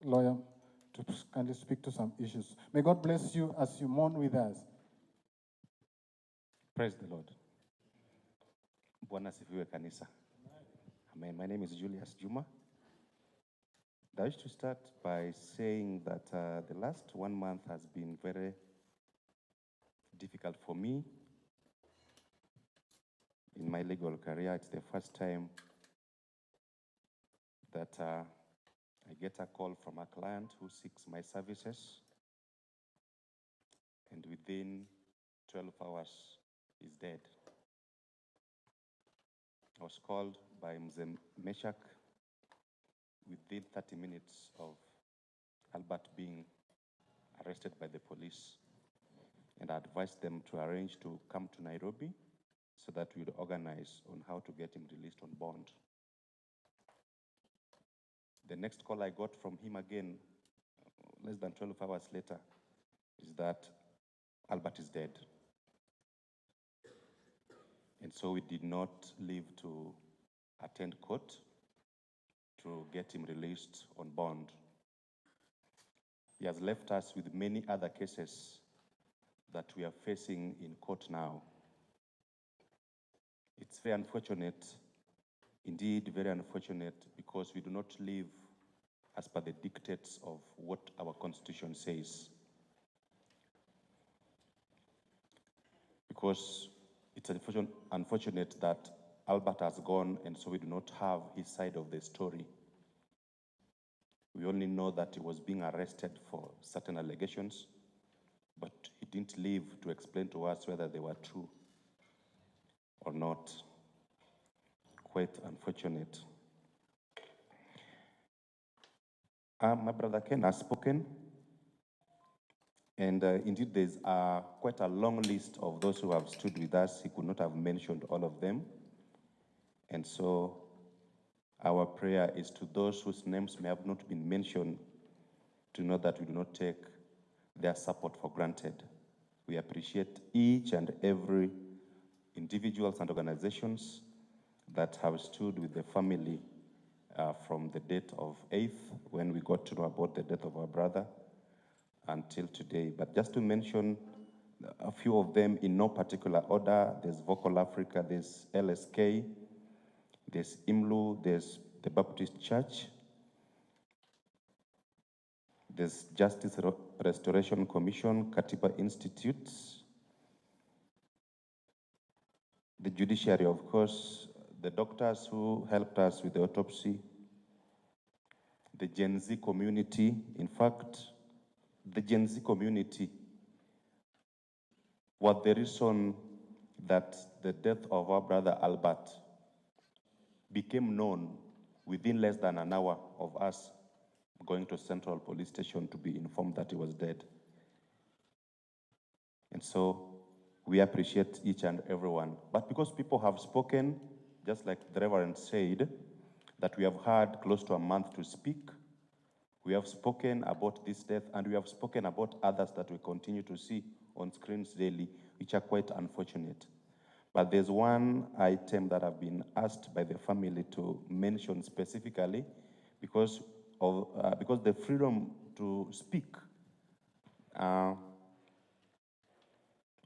lawyer to kindly speak to some issues. May God bless you as you mourn with us. Praise the Lord. Bwana sifiwe kanisa. Amen. My name is Julius Juma. I wish to start by saying that the last 1 month has been very difficult for me in my legal career. It's the first time that I get a call from a client who seeks my services, and within 12 hours is dead. I was called by Mzee Meshak within 30 minutes of Albert being arrested by the police, and I advised them to arrange to come to Nairobi so that we would organize on how to get him released on bond. The next call I got from him again, less than 12 hours later, is that Albert is dead. And so we did not live to attend court to get him released on bond. He has left us with many other cases that we are facing in court now. It's very unfortunate, indeed very unfortunate, because we do not live as per the dictates of what our Constitution says. Because it's unfortunate that Albert has gone, and so we do not have his side of the story. We only know that he was being arrested for certain allegations, but he didn't live to explain to us whether they were true or not. Quite unfortunate. My brother Ken has spoken, and indeed there's quite a long list of those who have stood with us. He could not have mentioned all of them. And so our prayer is to those whose names may have not been mentioned to know that we do not take their support for granted. We appreciate each and every individuals and organizations that have stood with the family from the date of 8th, when we got to know about the death of our brother, until today. But just to mention a few of them in no particular order, there's Vocal Africa, there's LSK, there's IMLU, there's the Baptist Church, there's Justice Restoration Commission, Katiba Institute, the judiciary, of course, the doctors who helped us with the autopsy, the Gen Z community. In fact, the Gen Z community was the reason that the death of our brother Albert became known within less than an hour of us going to Central Police Station to be informed that he was dead. And so we appreciate each and everyone. But because people have spoken, just like the Reverend said, that we have had close to a month to speak, we have spoken about this death, and we have spoken about others that we continue to see on screens daily, which are quite unfortunate. But there's one item that I've been asked by the family to mention specifically because the freedom to speak,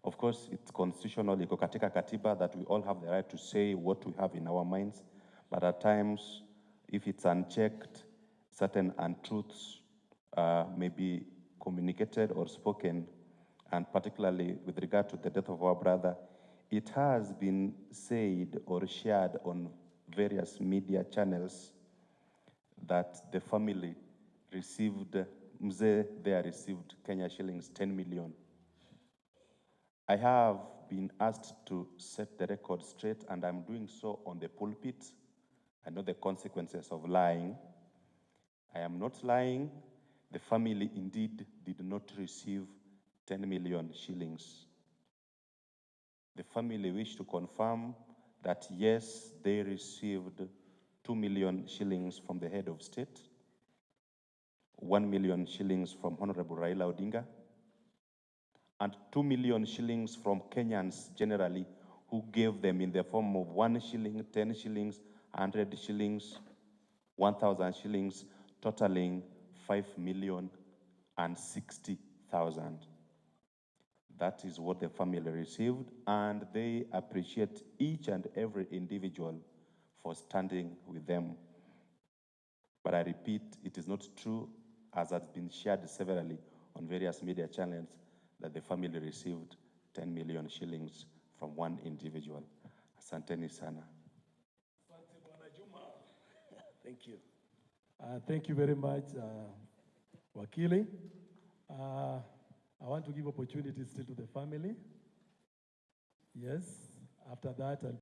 of course, it's constitutional, iko katika katiba, that we all have the right to say what we have in our minds. But at times, if it's unchecked, certain untruths may be communicated or spoken, and particularly with regard to the death of our brother, it has been said or shared on various media channels that the family received, Mzee there received Kenya shillings 10 million. I have been asked to set the record straight, and I'm doing so on the pulpit. I know the consequences of lying. I am not lying. The family indeed did not receive 10 million shillings. The family wish to confirm that yes, they received 2 million shillings from the head of state, 1 million shillings from Honorable Raila Odinga, and 2 million shillings from Kenyans generally, who gave them in the form of 1 shilling, 10 shillings, 100 shillings, 1,000 shillings, totaling 5,060,000. That is what the family received, and they appreciate each and every individual for standing with them. But I repeat, it is not true, as has been shared severally on various media channels, that the family received 10 million shillings from one individual. Asanteni sana. Thank you. Thank you very much, Wakili. I want to give opportunities still to the family. Yes, after that, I'll